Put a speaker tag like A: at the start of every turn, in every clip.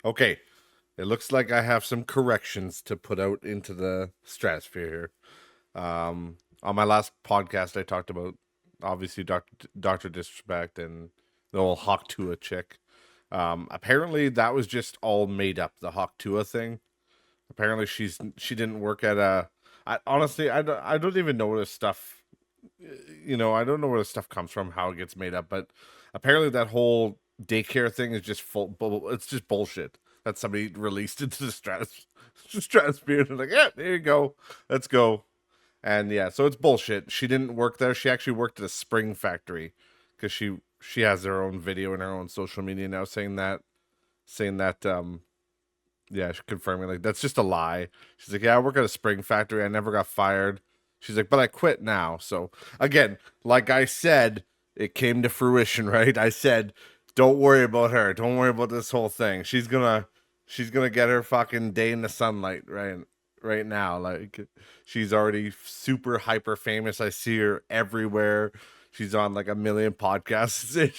A: Okay, it looks like I have some corrections to put out into the stratosphere here. On my last podcast, I talked about obviously Doctor Disrespect and the old Hawk Tua chick. Apparently, that was just all made up. The Hawk Tua thing. Apparently, she didn't work at a. I honestly, I don't even know where this stuff. I don't know where this stuff comes from, how it gets made up, but apparently that whole daycare thing is just full. It's just bullshit that somebody released into the stratosphere. And like, yeah, there you go, let's go. And yeah, so it's bullshit. She didn't work there. She actually worked at a spring factory because she has her own video and her own social media now saying that yeah, she's confirming like that's just a lie. She's like, yeah, I work at a spring factory. I never got fired. She's like, but I quit now. So again, like I said, it came to fruition, right? I said, don't worry about her. Don't worry about this whole thing. She's gonna get her fucking day in the sunlight, right now. Like she's already super hyper famous. I see her everywhere. She's on like a million podcasts.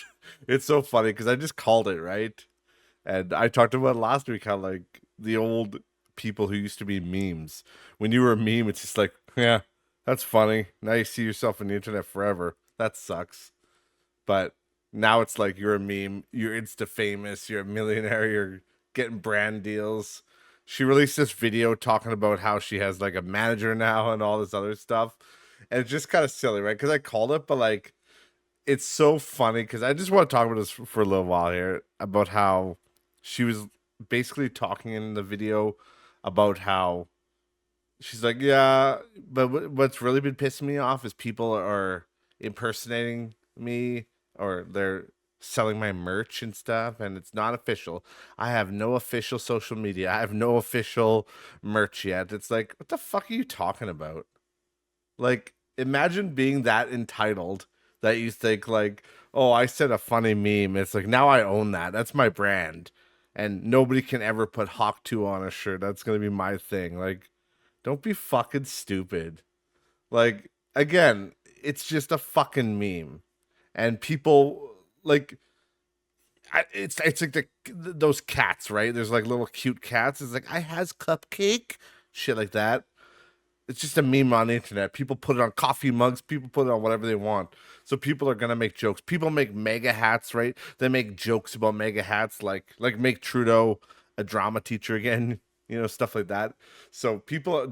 A: It's so funny because I just called it, right? And I talked about last week how like the old people who used to be memes. When you were a meme, it's just like, yeah, that's funny. Now you see yourself on the internet forever. That sucks. But now it's like you're a meme, you're insta famous, you're a millionaire, you're getting brand deals. She released this video talking about how she has like a manager now and all this other stuff. And it's just kind of silly, right? Because I called it, but like it's so funny because I just want to talk about this for a little while here about how she was basically talking in the video about how she's like, yeah, but what's really been pissing me off is people are impersonating me or they're selling my merch and stuff, and it's not official. I have no official social media. I have no official merch yet. It's like, what the fuck are you talking about? Like, imagine being that entitled that you think like, oh, I said a funny meme. It's like now I own that. That's my brand, and nobody can ever put Hawk Two on a shirt. That's gonna be my thing. Like, don't be fucking stupid. Like, again, it's just a fucking meme, and people like. It's like those cats, right? There's like little cute cats. It's like I has cupcake, shit like that. It's just a meme on the internet. People put it on coffee mugs. People put it on whatever they want. So people are gonna make jokes. People make mega hats, right? They make jokes about mega hats, like make Trudeau a drama teacher again. Stuff like that. So people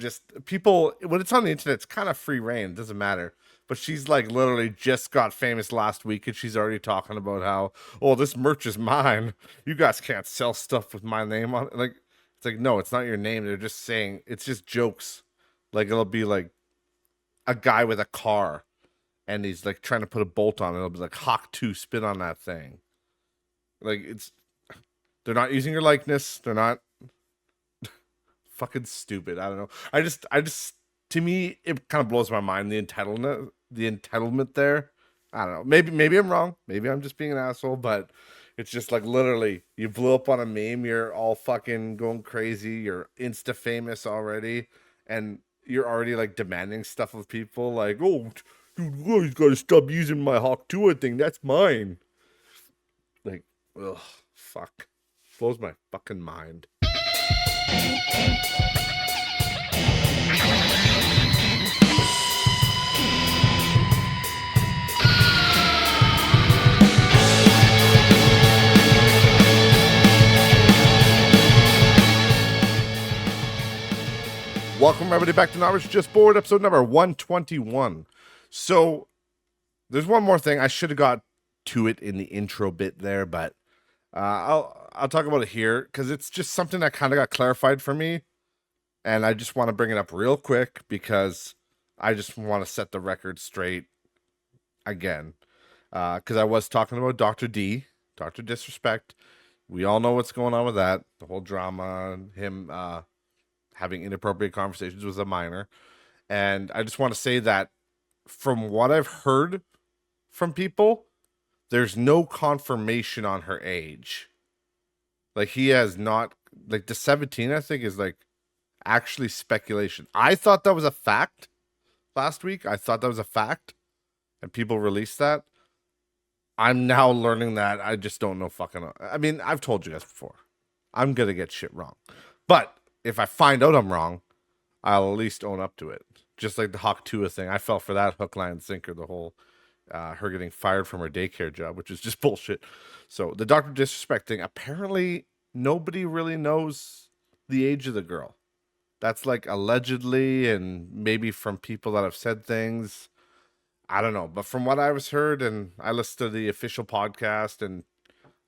A: when it's on the internet, it's kind of free reign. It doesn't matter. But she's like literally just got famous last week, and she's already talking about how, oh, this merch is mine. You guys can't sell stuff with my name on it. Like, it's like, no, it's not your name. They're just saying it's just jokes. Like it'll be like a guy with a car and he's like trying to put a bolt on it. It'll be like Hawk 2 spin on that thing. Like they're not using your likeness. They're not fucking stupid. I don't know. I just to me it kind of blows my mind the entitlement there. I don't know. Maybe I'm wrong. Maybe I'm just being an asshole, but it's just like literally you blew up on a meme, you're all fucking going crazy, you're insta famous already, and you're already like demanding stuff of people like, oh, dude, you guys gotta stop using my Hawk Tua thing. That's mine. Like, ugh, fuck. Blows my fucking mind. Welcome everybody back to Knowledge Just Board, episode number 121. So there's one more thing. I should have got to it in the intro bit there, but I'll talk about it here because it's just something that kind of got clarified for me, and I just want to bring it up real quick because I just want to set the record straight again. Because I was talking about Dr. D, Dr. Disrespect. We all know what's going on with that. The whole drama, him having inappropriate conversations with a minor. And I just want to say that from what I've heard from people, there's no confirmation on her age. Like he has not, like the 17, I think, is like actually speculation. I thought that was a fact last week. I thought that was a fact, and people released that. I'm now learning that I just don't know fucking. I mean, I've told you guys before. I'm gonna get shit wrong. But if I find out I'm wrong, I'll at least own up to it. Just like the Hawk Tua thing, I fell for that hook, line, and sinker. The whole her getting fired from her daycare job, which is just bullshit. So the doctor disrespecting. Apparently, nobody really knows the age of the girl. That's like allegedly, and maybe from people that have said things. I don't know, but from what I was heard, and I listened to the official podcast, and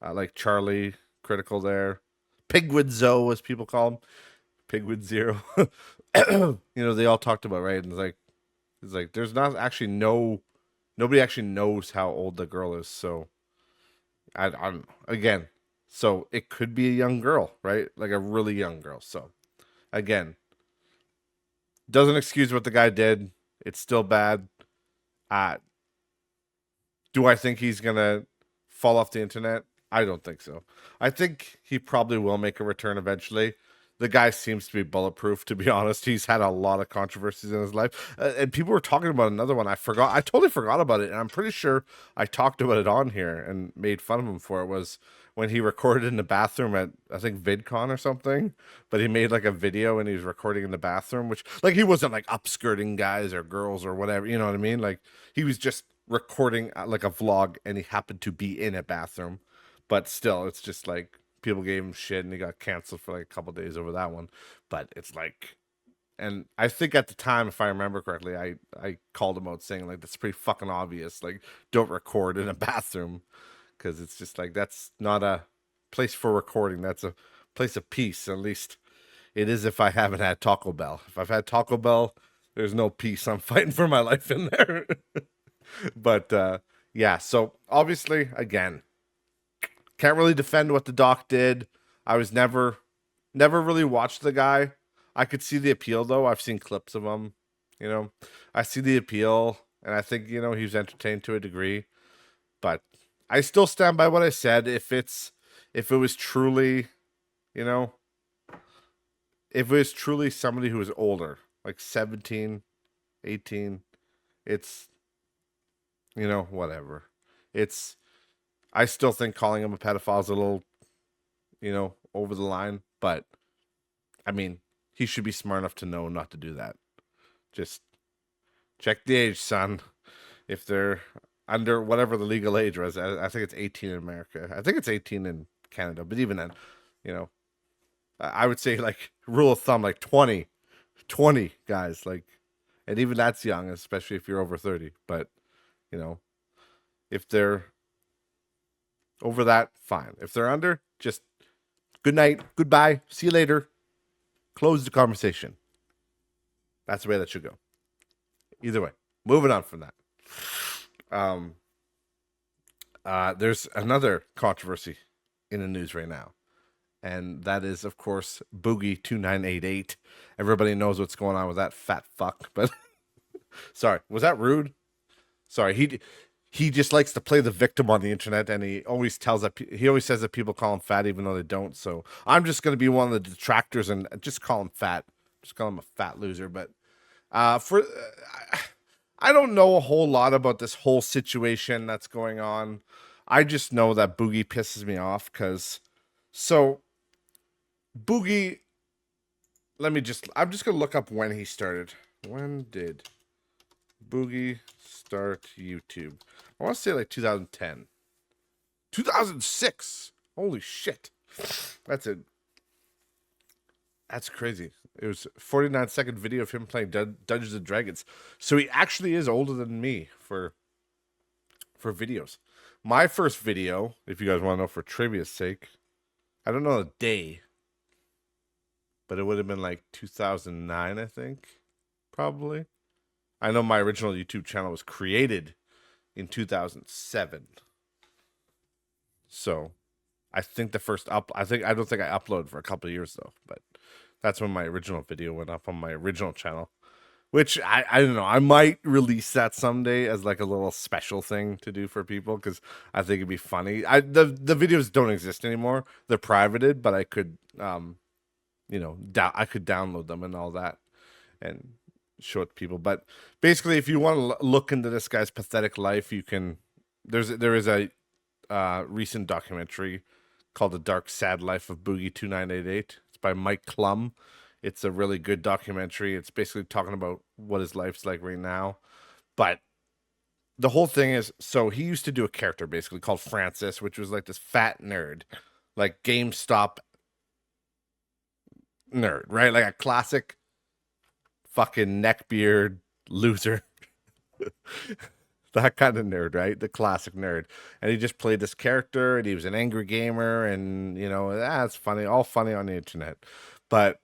A: like Charlie Critical there, Pigwood Zoe, as people call him, Pigwood Zero. They all talked about, right, and it's like there's not actually nobody actually knows how old the girl is, so I don't know. Again, so it could be a young girl, right, like a really young girl. So again, doesn't excuse what the guy did. It's still bad. Uh, do I think he's gonna fall off the internet? I don't think so. I think he probably will make a return eventually. The guy seems to be bulletproof, to be honest. He's had a lot of controversies in his life. And people were talking about another one. I forgot. I totally forgot about it. And I'm pretty sure I talked about it on here and made fun of him for it. Was when he recorded in the bathroom at, I think, VidCon or something. But he made like a video and he was recording in the bathroom, which, like, he wasn't like upskirting guys or girls or whatever. You know what I mean? Like, he was just recording like a vlog and he happened to be in a bathroom. But still, it's just like people gave him shit and he got canceled for like a couple days over that one. But it's like, and I think at the time, if I remember correctly, I called him out saying like that's pretty fucking obvious. Like, don't record in a bathroom because it's just like that's not a place for recording. That's a place of peace. At least it is if I haven't had Taco Bell. If I've had Taco Bell, there's no peace. I'm fighting for my life in there. But yeah, so obviously, again, can't really defend what the doc did. I was never really watched the guy. I could see the appeal though. I've seen clips of him. I see the appeal, and I think he was entertained to a degree. But I still stand by what I said. If it was truly, you know, if it was truly somebody who was older, like 17, 18, it's whatever. It's I still think calling him a pedophile is a little, over the line. But I mean, he should be smart enough to know not to do that. Just check the age, son. If they're under whatever the legal age was, I think it's 18 in America. I think it's 18 in Canada. But even then, you know, I would say like rule of thumb, like 20 guys, like, and even that's young, especially if you're over 30. But you know, if they're over that, fine. If they're under, just good night, goodbye, see you later. Close the conversation. That's the way that should go. Either way, moving on from that. There's another controversy in the news right now, and that is, of course, Boogie 2988. Everybody knows what's going on with that fat fuck. But sorry, was that rude? Sorry, he just likes to play the victim on the internet, and he always says that people call him fat even though they don't. So I'm just going to be one of the detractors and just call him fat. Just call him a fat loser. But I don't know a whole lot about this whole situation that's going on. I just know that Boogie pisses me off because Boogie. I'm just gonna look up when he started. When did Boogie start YouTube? I want to say like 2010. 2006. Holy shit. That's crazy. It was a 49-second video of him playing Dungeons and Dragons. So he actually is older than me for videos. My first video, if you guys want to know for trivia's sake, I don't know the day, but it would have been like 2009, I think, probably. I know my original YouTube channel was created in 2007. So I think I don't think I uploaded for a couple of years though, but that's when my original video went up on my original channel, which I don't know. I might release that someday as like a little special thing to do for people because I think it'd be funny. The videos don't exist anymore; they're privated, but I could, I could download them and all that and show it to people. But basically, if you want to look into this guy's pathetic life, you can. There is a recent documentary called The Dark Sad Life of Boogie 2988. It's by Mike Klum. It's a really good documentary. It's basically talking about what his life's like right now. But the whole thing is, so he used to do a character basically called Francis, which was like this fat nerd, like GameStop nerd, right? Like a classic fucking neckbeard loser. That kind of nerd, right? The classic nerd. And he just played this character and he was an angry gamer and, that's funny, all funny on the internet. But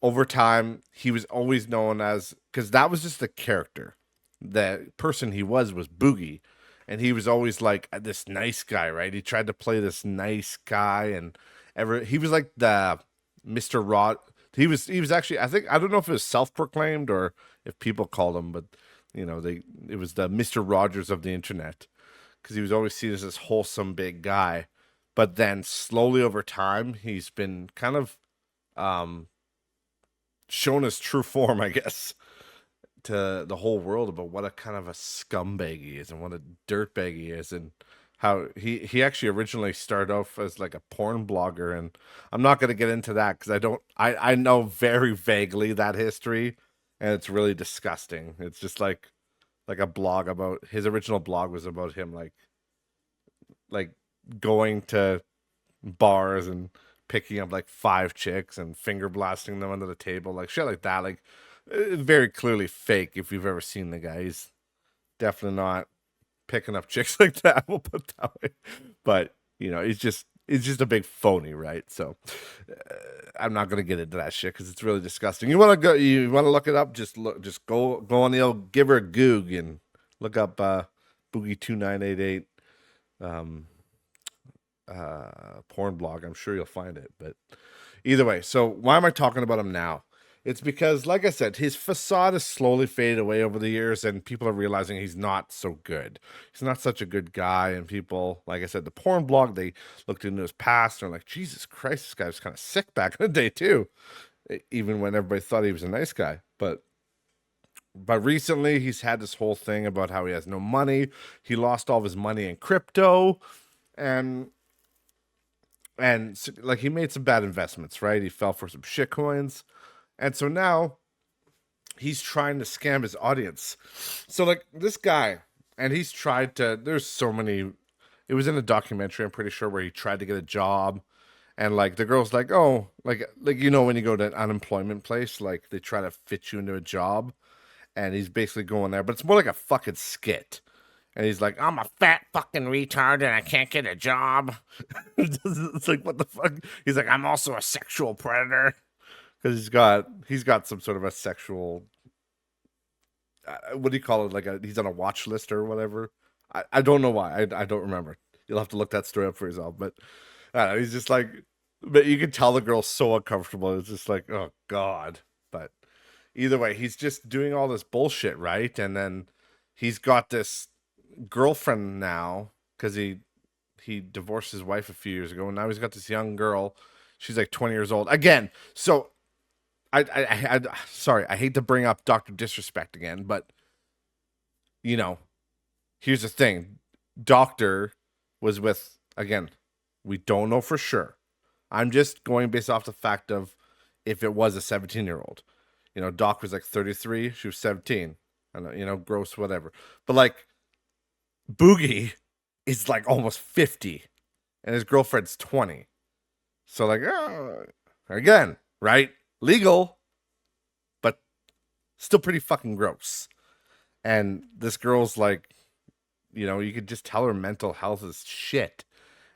A: over time, he was always known as, because that was just the character. The person he was Boogie. And he was always like this nice guy, right? He tried to play this nice guy and he was like the Mr. Rod. He was actually, I don't know if it was self-proclaimed or if people called him, but it was the Mr. Rogers of the internet because he was always seen as this wholesome big guy. But then slowly over time, he's been kind of shown his true form, I guess, to the whole world about what a kind of a scumbag he is and what a dirtbag he is, and how he actually originally started off as like a porn blogger. And I'm not going to get into that because I know very vaguely that history, and it's really disgusting. It's just like a blog about his original blog was about him like going to bars and picking up like 5 chicks and finger blasting them under the table, like shit like that. Like very clearly fake. If you've ever seen the guy, he's definitely not picking up chicks like that. We'll put it that way. But he's just a big phony, right? So I'm not gonna get into that shit because it's really disgusting. You want to look it up? Just go on the old give her a goog and look up Boogie 2988 porn blog. I'm sure you'll find it. But either way, so why am I talking about him now? It's because, like I said, his facade has slowly faded away over the years, and people are realizing he's not so good. He's not such a good guy, and people, like I said, the porn blog, they looked into his past and are like, Jesus Christ, this guy was kind of sick back in the day too, even when everybody thought he was a nice guy. But recently, he's had this whole thing about how he has no money. He lost all of his money in crypto, and like he made some bad investments, right? He fell for some shit coins. And so now he's trying to scam his audience. So like this guy, and he's tried to, there's so many, it was in a documentary, I'm pretty sure, where he tried to get a job. And like the girl's like, oh, like when you go to an unemployment place, like they try to fit you into a job. And he's basically going there, but it's more like a fucking skit. And he's like, I'm a fat fucking retard and I can't get a job. It's like, what the fuck? He's like, I'm also a sexual predator. Because he's got some sort of a sexual, what do you call it? Like he's on a watch list or whatever. I don't know why. I don't remember. You'll have to look that story up for yourself. But he's just like, but you can tell the girl's so uncomfortable. It's just like, oh God. But either way, he's just doing all this bullshit, right? And then he's got this girlfriend now because he divorced his wife a few years ago, and now he's got this young girl. She's like 20 years old again. So I sorry, I hate to bring up Dr. Disrespect again, but here's the thing. Doctor was with, again, we don't know for sure. I'm just going based off the fact of if it was a 17-year-old. Doc was like 33, she was 17. And gross, whatever. But like Boogie is like almost 50 and his girlfriend's 20. So like, again, right? Legal, but still pretty fucking gross. And this girl's like, you could just tell her mental health is shit.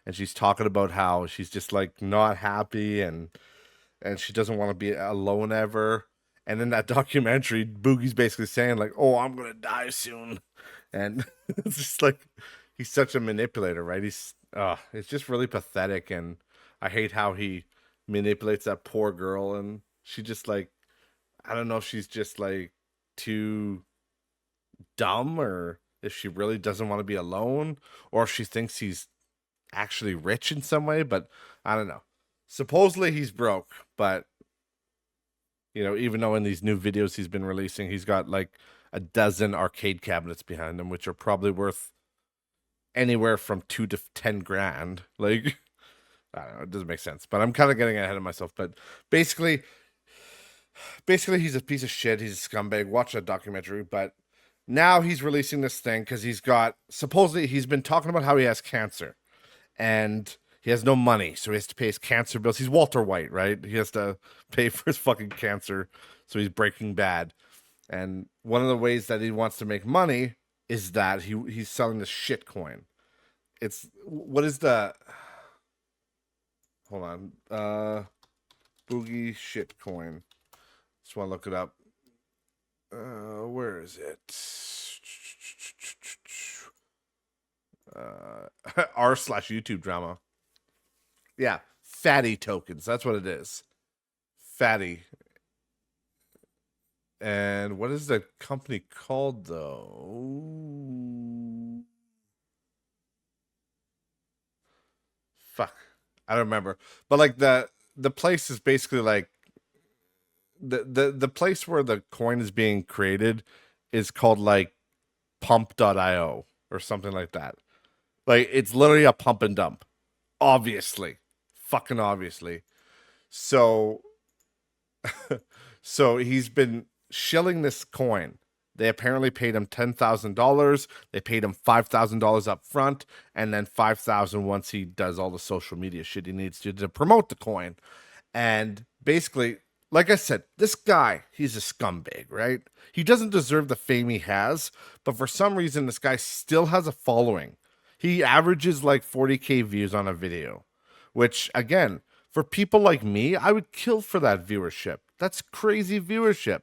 A: And she's talking about how she's just like not happy and she doesn't want to be alone ever. And in that documentary, Boogie's basically saying like, oh, I'm going to die soon. And it's just like, he's such a manipulator, right? It's just really pathetic. And I hate how he manipulates that poor girl. And she just like, I don't know if she's just like too dumb or if she really doesn't want to be alone or if she thinks he's actually rich in some way, but I don't know. Supposedly he's broke, but even though in these new videos he's been releasing, he's got like a dozen arcade cabinets behind him, which are probably worth anywhere from $2 to $10 grand. Like, I don't know, it doesn't make sense, but I'm kind of getting ahead of myself. But basically, he's a piece of shit. He's a scumbag. Watch that documentary. But now he's releasing this thing because he's got, supposedly he's been talking about how he has cancer and he has no money, so he has to pay his cancer bills. He's Walter White, right? He has to pay for his fucking cancer, so he's Breaking Bad. And one of the ways that he wants to make money is that he's selling this shit coin. It's, what is the, hold on, boogie shit coin. Just want to look it up. Where is it? r/YouTube drama. Yeah, fatty tokens. That's what it is. Fatty. And what is the company called, though? Fuck, I don't remember. But like the place is basically like the place where the coin is being created is called like pump.io or something like that. Like it's literally a pump and dump. Obviously. Fucking obviously. So so he's been shilling this coin. They apparently paid him $10,000. They paid him $5,000 up front, and then $5,000 once he does all the social media shit he needs to promote the coin. And basically, like I said, this guy, he's a scumbag, right? He doesn't deserve the fame he has, but for some reason, this guy still has a following. He averages like 40K views on a video, which, again, for people like me, I would kill for that viewership. That's crazy viewership.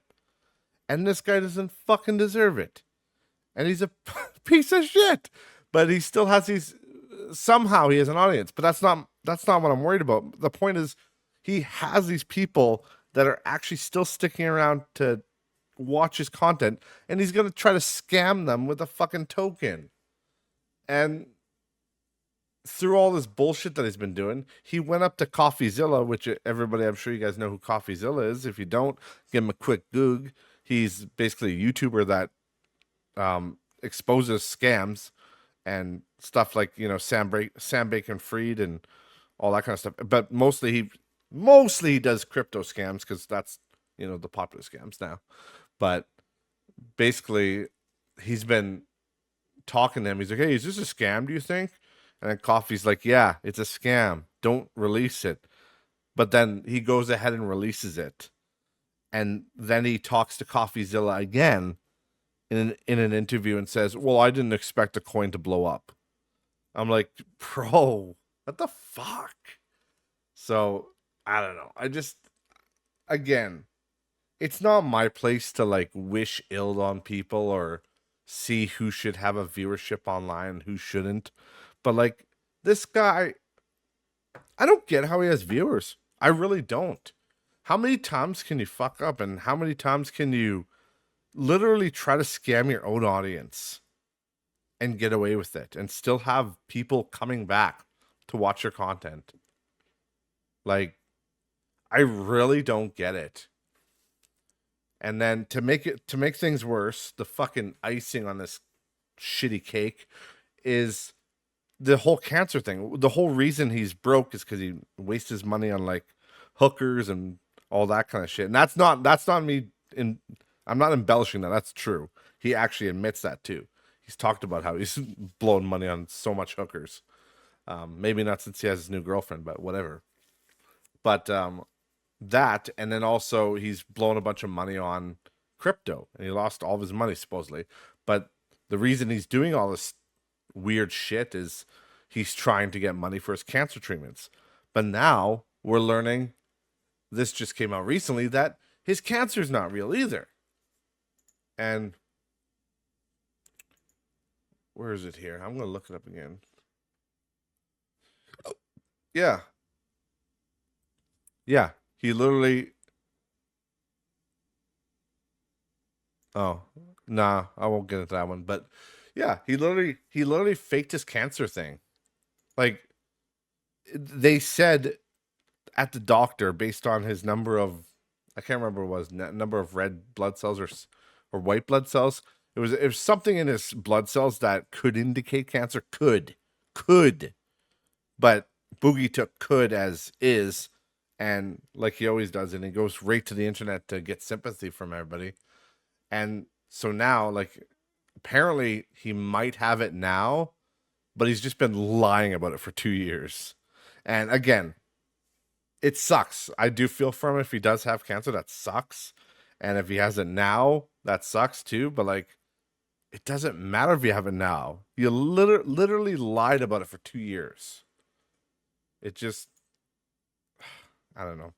A: And this guy doesn't fucking deserve it. And he's a piece of shit. But he still has these, somehow he has an audience. But that's not what I'm worried about. The point is, he has these people that are actually still sticking around to watch his content, and he's going to try to scam them with a fucking token. And through all this bullshit that he's been doing, he went up to CoffeeZilla, which everybody, I'm sure you guys know who CoffeeZilla is. If you don't, give him a quick goog. He's basically a YouTuber that exposes scams and stuff like, you know, Sam Bacon-Fried and all that kind of stuff. But mostly he does crypto scams because that's, you know, the popular scams now. But basically, he's been talking to him. He's like, hey, is this a scam, do you think? And then Coffee's like, yeah, it's a scam. Don't release it. But then he goes ahead and releases it. And then he talks to CoffeeZilla again in an interview and says, well, I didn't expect a coin to blow up. I'm like, bro, what the fuck? So, I don't know. Again, it's not my place to like wish ill on people or see who should have a viewership online and who shouldn't. But like this guy, I don't get how he has viewers. I really don't. How many times can you fuck up, and how many times can you literally try to scam your own audience and get away with it and still have people coming back to watch your content? Like, I really don't get it. And then to make things worse, the fucking icing on this shitty cake is the whole cancer thing. The whole reason he's broke is because he wastes his money on like hookers and all that kind of shit. And that's not me. I'm not embellishing that. That's true. He actually admits that too. He's talked about how he's blowing money on so much hookers. Maybe not since he has his new girlfriend, but whatever. But that, and then also he's blown a bunch of money on crypto, and he lost all of his money supposedly. But the reason he's doing all this weird shit is he's trying to get money for his cancer treatments. But now we're learning, this just came out recently, that his cancer's not real either. And where is it here? I'm going to look it up again. Oh, yeah. Yeah. He literally. Oh, nah, I won't get into that one. But yeah, he literally faked his cancer thing. Like, they said at the doctor, based on his number of, I can't remember what it was, number of red blood cells or white blood cells. It was something in his blood cells that could indicate cancer. Could. But Boogie took could as is, and like he always does, and he goes right to the internet to get sympathy from everybody. And so now, like, apparently he might have it now, but he's just been lying about it for 2 years. And again, it sucks. I do feel for him if he does have cancer. That sucks. And if he has it now, that sucks too. But like, it doesn't matter if you have it now. You literally lied about it for 2 years. It just, I don't know.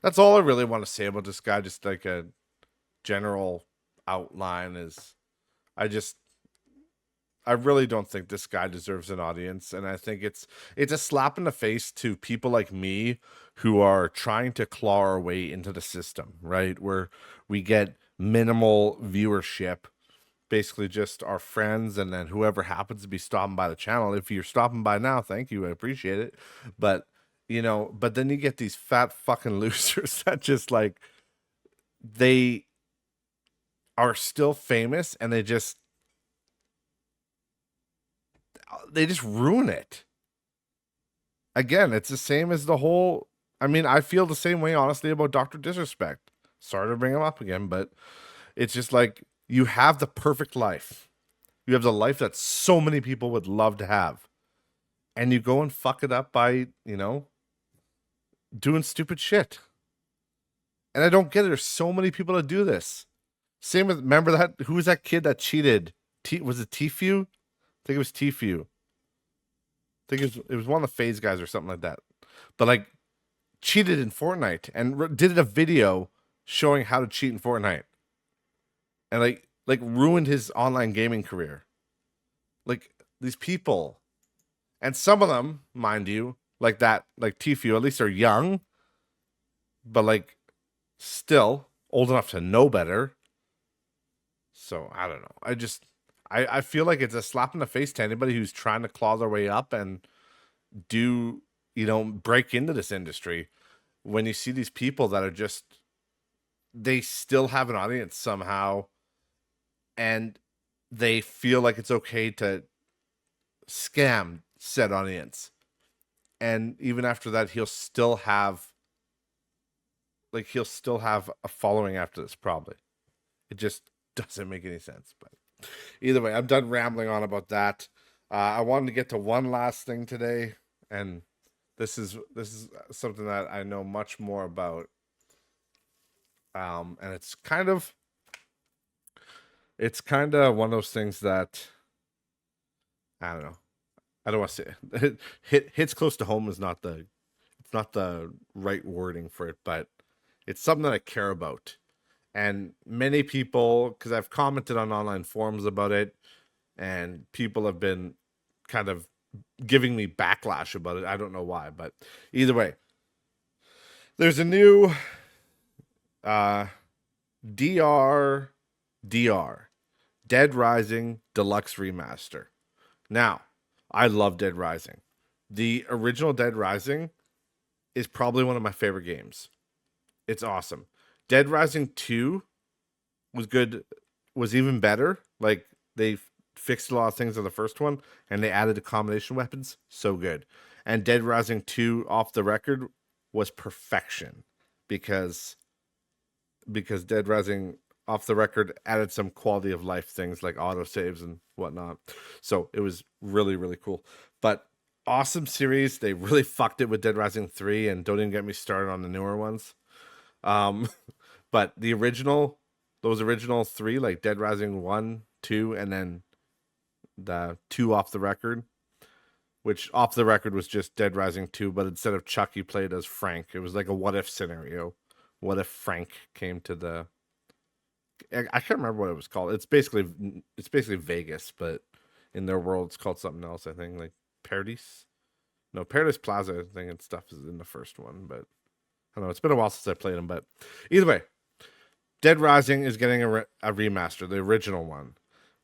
A: That's all I really want to say about this guy. Just like a general outline is, I just, I really don't think this guy deserves an audience, and I think it's a slap in the face to people like me who are trying to claw our way into the system, right? Where we get minimal viewership, basically just our friends and then whoever happens to be stopping by the channel. If you're stopping by now, thank you, I appreciate it. But but then you get these fat fucking losers that just like they are still famous and they just ruin it. Again, it's the same as the whole. I mean, I feel the same way, honestly, about Dr. Disrespect. Sorry to bring him up again, but it's just like you have the perfect life. You have the life that so many people would love to have. And you go and fuck it up by, doing stupid shit. And I don't get it. There's so many people that do this. Same with, remember that? Who was that kid that cheated? Was it Tfue? I think it was Tfue. I think it was one of the FaZe guys or something like that. But like cheated in Fortnite and did a video showing how to cheat in Fortnite. And like ruined his online gaming career. Like these people. And some of them, mind you, like that, like Tfue, at least are young, but like still old enough to know better. So I don't know. I feel like it's a slap in the face to anybody who's trying to claw their way up and do, break into this industry. When you see these people that are just, they still have an audience somehow, and they feel like it's okay to scam said audience. And even after that, he'll still have a following after this, probably. It just doesn't make any sense. But either way, I'm done rambling on about that. I wanted to get to one last thing today, and this is something that I know much more about. And it's kind of one of those things that I don't know. I don't want to say it. Hits close to home is not the right wording for it, but it's something that I care about. And many people, because I've commented on online forums about it, and people have been kind of giving me backlash about it. I don't know why, but either way, there's a new DRDR, Dead Rising Deluxe Remaster. Now, I love Dead Rising. The original Dead Rising is probably one of my favorite games. It's awesome. Dead Rising 2 was good, was even better. Like, they fixed a lot of things in the first one, and they added the combination weapons. So good. And Dead Rising 2, off the record, was perfection. Because Dead Rising, off the record, added some quality of life things like autosaves and whatnot. So it was really, really cool. But awesome series. They really fucked it with Dead Rising 3, and don't even get me started on the newer ones. But those original three, like Dead Rising 1, 2, and then the 2 off the record, which off the record was just Dead Rising 2, but instead of Chuck, you played as Frank. It was like a what if scenario. What if Frank came to the... I can't remember what it was called. It's basically Vegas, but in their world it's called something else, I think, like Paradise. No, Paradise Plaza, I think, and stuff is in the first one, but I don't know. It's been a while since I played them, but either way, Dead Rising is getting a remaster, the original one,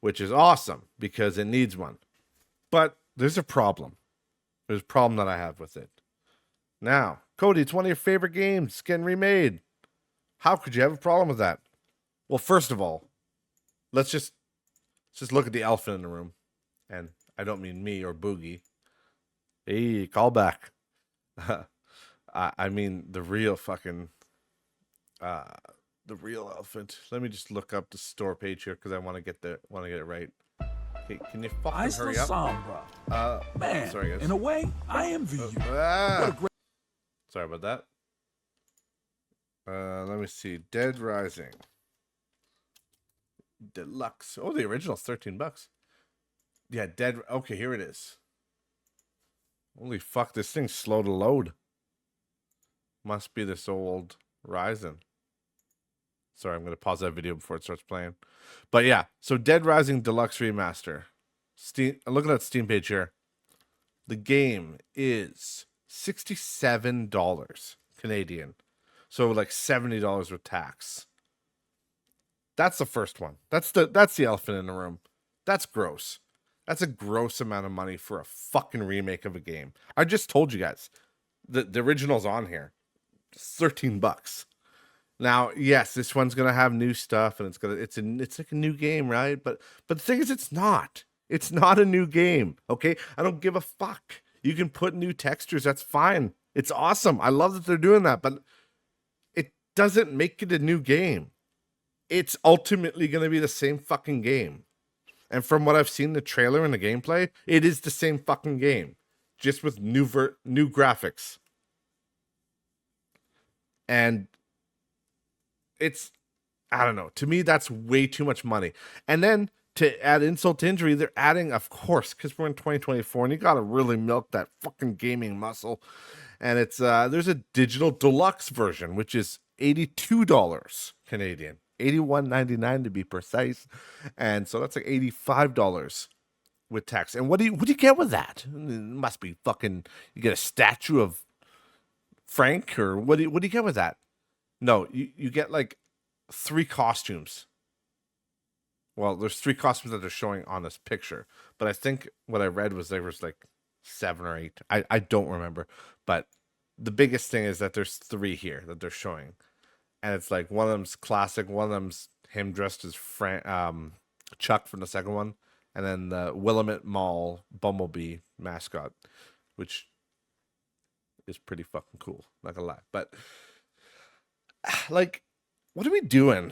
A: which is awesome because it needs one. But there's a problem. There's a problem that I have with it. Now, Cody, it's one of your favorite games getting remade. How could you have a problem with that? Well, first of all, let's just look at the elephant in the room. And I don't mean me or Boogie. Hey, call back. I mean the real fucking uh the real elephant. Let me just look up the store page here because I want to get it right. Okay, can you fucking
B: Isla
A: hurry up?
B: Sombra. Man,
A: sorry guys.
B: in a way, I envy you.
A: Sorry about that. Let me see. Dead Rising Deluxe. Oh, the original's $13. Yeah, Dead. Okay, here it is. Holy fuck, this thing's slow to load. Must be this old Ryzen. Sorry, I'm gonna pause that video before it starts playing. But yeah, so Dead Rising Deluxe Remaster. Steam. Look at that Steam page here. The game is $67 Canadian. So like $70 with tax. That's the first one. That's the elephant in the room. That's gross. That's a gross amount of money for a fucking remake of a game. I just told you guys. The original's on here. It's $13. Now, yes, this one's gonna have new stuff and it's like a new game, right? But the thing is it's not. It's not a new game. Okay? I don't give a fuck. You can put new textures, that's fine. It's awesome. I love that they're doing that, but it doesn't make it a new game. It's ultimately going to be the same fucking game. And from what I've seen, the trailer and the gameplay, it is the same fucking game, just with new graphics. And it's, I don't know. To me, that's way too much money. And then to add insult to injury, they're adding, of course, because we're in 2024, and you got to really milk that fucking gaming muscle. And it's there's a digital deluxe version, which is $82 Canadian. $81.99 to be precise, and so that's like $85 with tax. And what do you get with that? It must be fucking. You get a statue of Frank, or what do you get with that? No, you get like 3 costumes. Well, there's 3 costumes that they're showing on this picture, but I think what I read was there was like 7 or 8. I don't remember, but the biggest thing is that there's 3 here that they're showing. And it's like one of them's classic, one of them's him dressed as Chuck from the second one, and then the Willamette Mall Bumblebee mascot, which is pretty fucking cool, not gonna lie. But like, what are we doing?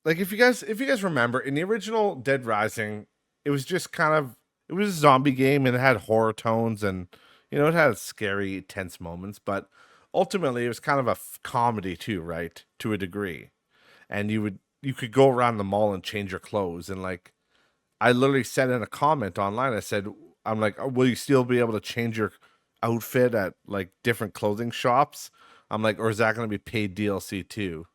A: Like, if you guys remember, in the original Dead Rising, it was just kind of, it was a zombie game and it had horror tones and it had scary, tense moments, but ultimately it was kind of a comedy too, right? To a degree. And you could go around the mall and change your clothes. And like, I literally said in a comment online, I said, I'm like, oh, will you still be able to change your outfit at like different clothing shops? I'm like, or is that going to be paid DLC too?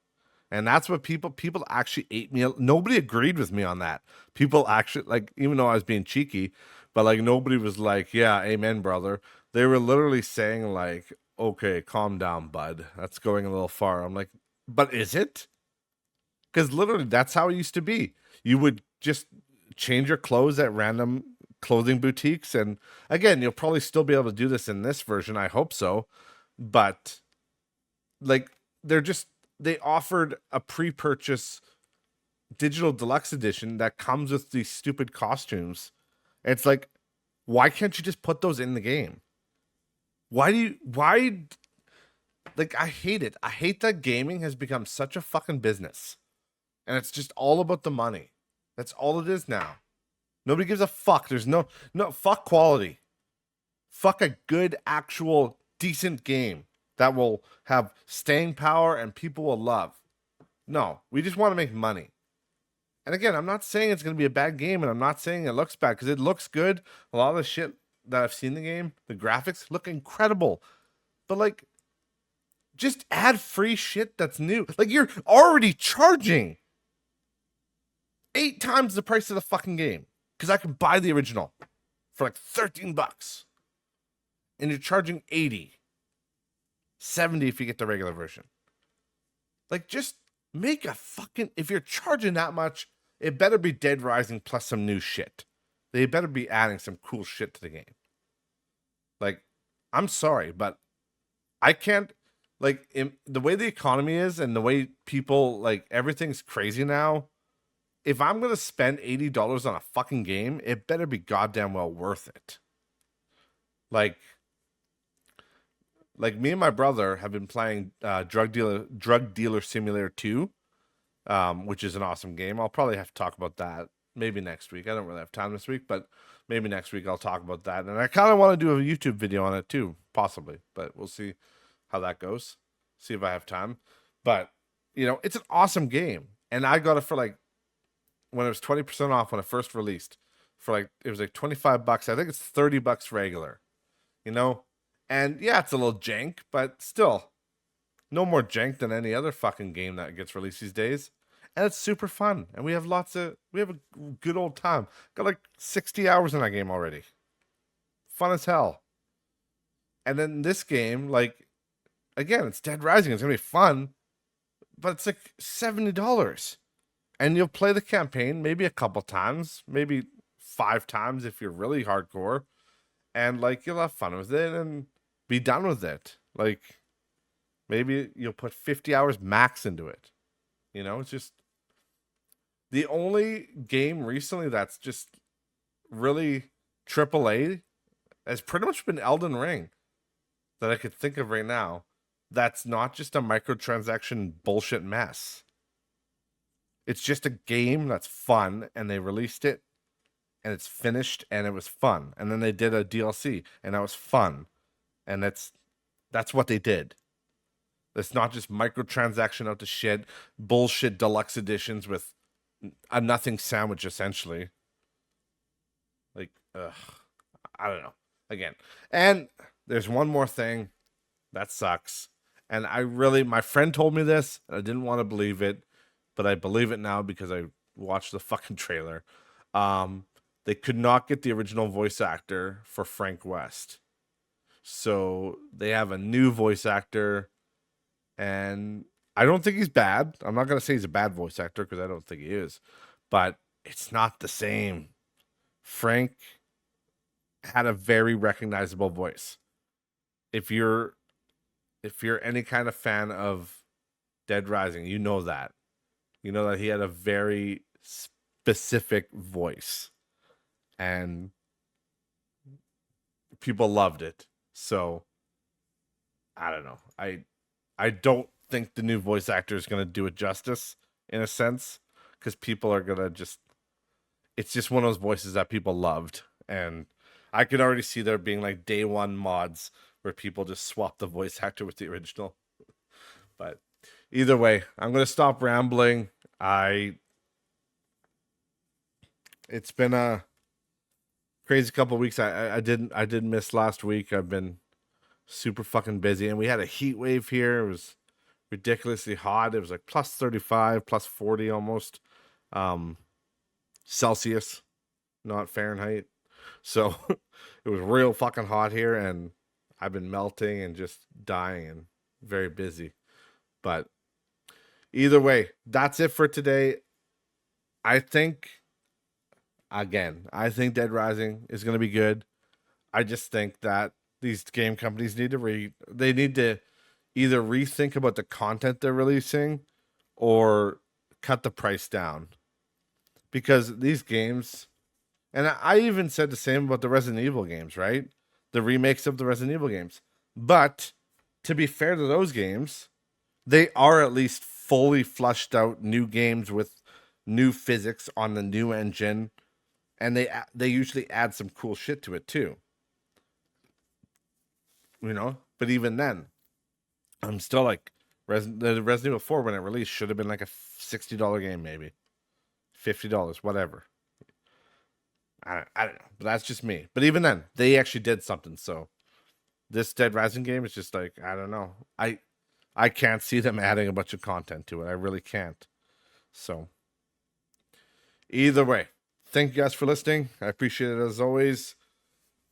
A: And that's what people actually ate me. Nobody agreed with me on that. People actually, like, even though I was being cheeky, but like nobody was like, yeah, amen, brother. They were literally saying like, okay, calm down, bud. That's going a little far. I'm like, but is it? Because literally that's how it used to be. You would just change your clothes at random clothing boutiques. And again, you'll probably still be able to do this in this version. I hope so. But like, they offered a pre-purchase digital deluxe edition that comes with these stupid costumes. It's like, why can't you just put those in the game? Why like, I hate it. I hate that gaming has become such a fucking business. And it's just all about the money. That's all it is now. Nobody gives a fuck. There's no fuck quality. Fuck a good, actual, decent game that will have staying power and people will love. No, we just want to make money. And again, I'm not saying it's going to be a bad game, and I'm not saying it looks bad, because it looks good. A lot of the shit that I've seen in the game, the graphics look incredible. But like, just add free shit that's new. Like, you're already charging 8 times the price of the fucking game, because I can buy the original for like $13. And you're charging 80. 70 if you get the regular version. Like, just make a fucking, if you're charging that much, it better be Dead Rising plus some new shit. They better be adding some cool shit to the game. Like, I'm sorry, but I can't, like, the way the economy is and the way people, like, everything's crazy now. If I'm going to spend $80 on a fucking game, it better be goddamn well worth it. Like, Like me and my brother have been playing Drug Dealer Simulator 2, which is an awesome game. I'll probably have to talk about that maybe next week. I don't really have time this week, but maybe next week I'll talk about that. And I kind of want to do a YouTube video on it too, possibly, but we'll see how that goes. See if I have time. But, it's an awesome game. And I got it for like, when it was 20% off when it first released, for like, it was like $25. I think it's $30 regular, And yeah, it's a little jank, but still, no more jank than any other fucking game that gets released these days. And it's super fun. And we have a good old time. Got like 60 hours in that game already. Fun as hell. And then this game, like, again, it's Dead Rising. It's going to be fun, but it's like $70. And you'll play the campaign maybe a couple times, maybe 5 times if you're really hardcore. And like, you'll have fun with it and be done with it. Like, maybe you'll put 50 hours max into it. It's just the only game recently that's just really AAA has pretty much been Elden Ring that I could think of right now. That's not just a microtransaction bullshit mess. It's just a game that's fun, and they released it, and it's finished, and it was fun. And then they did a DLC, and that was fun. And that's what they did. It's not just microtransaction out to shit, bullshit deluxe editions with a nothing sandwich, essentially. Like, I don't know. Again. And there's one more thing that sucks. And my friend told me this, and I didn't want to believe it, but I believe it now because I watched the fucking trailer. They could not get the original voice actor for Frank West. So they have a new voice actor, and I don't think he's bad. I'm not going to say he's a bad voice actor because I don't think he is, but it's not the same. Frank had a very recognizable voice. If you're any kind of fan of Dead Rising, you know that. You know that he had a very specific voice, and people loved it. So I don't know. I don't think the new voice actor is going to do it justice in a sense, because people are going to it's just one of those voices that people loved. And I could already see there being like day one mods where people just swap the voice actor with the original. But either way, I'm going to stop rambling. It's been a crazy couple of weeks. I didn't miss last week. I've been super fucking busy, and we had a heat wave here. It was ridiculously hot. It was like plus 35, plus 40 almost Celsius, not Fahrenheit. So it was real fucking hot here, and I've been melting and just dying and very busy. But either way, that's it for today. I think Dead Rising is going to be good. I just think that these game companies need to either rethink about the content they're releasing or cut the price down. Because these games, and I even said the same about the Resident Evil games, right? The remakes of the Resident Evil games. But to be fair to those games, they are at least fully fleshed out new games with new physics on the new engine, and they usually add some cool shit to it too. But even then, I'm still like, the Resident Evil 4 when it released should have been like a $60 game, maybe $50, whatever. I don't know, but that's just me. But even then, they actually did something. So this Dead Rising game is just like, I don't know. I can't see them adding a bunch of content to it. I really can't. So either way, thank you guys for listening. I appreciate it as always.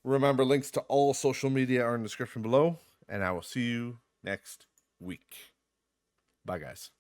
A: Remember, links to all social media are in the description below, and I will see you next week. Bye, guys.